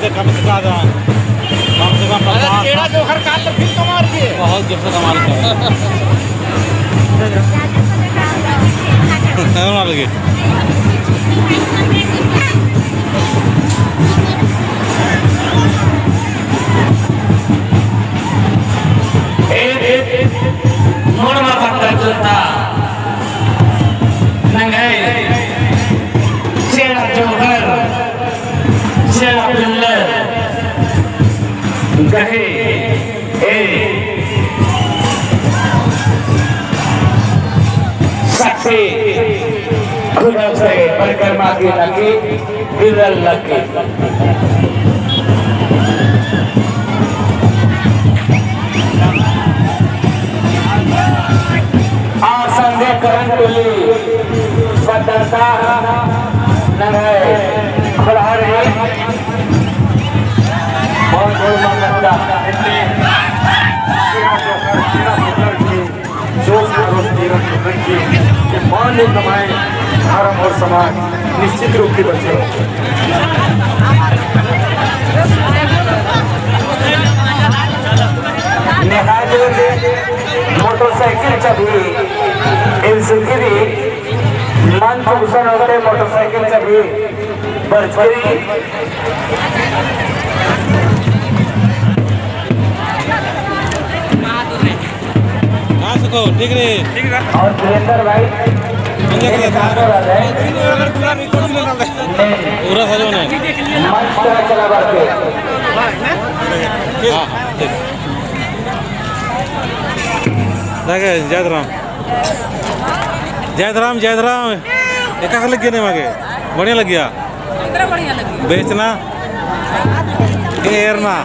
से कम से ज़्यादा कम से कम चेहरा जो हर काल फिर कमाल की है, बहुत जोर से कमाल कर लगे। मोड़मा पत्ता चुनता नंगाई चेहरा जोहर चेहरा पिल्लर गहे शक्ति खुदा से परिक्रमा की लगी बिरल लगी संदेह करन टुली बदलता नंगाई खुलहर है बहुत मंगता कि मान्य कमाए धर्म और समाज निश्चित रूप से बचे। मोटरसाइकिल चबी इंसुखिरी मन फुसन होते मोटरसाइकिल चबी बरछरी ठीक रे और सुरेंद्र भाई पूरा सजो ने मंच तरह चला बढ़ते जयराम एक लग गया मागे बढ़िया लग गया बेचना घेरना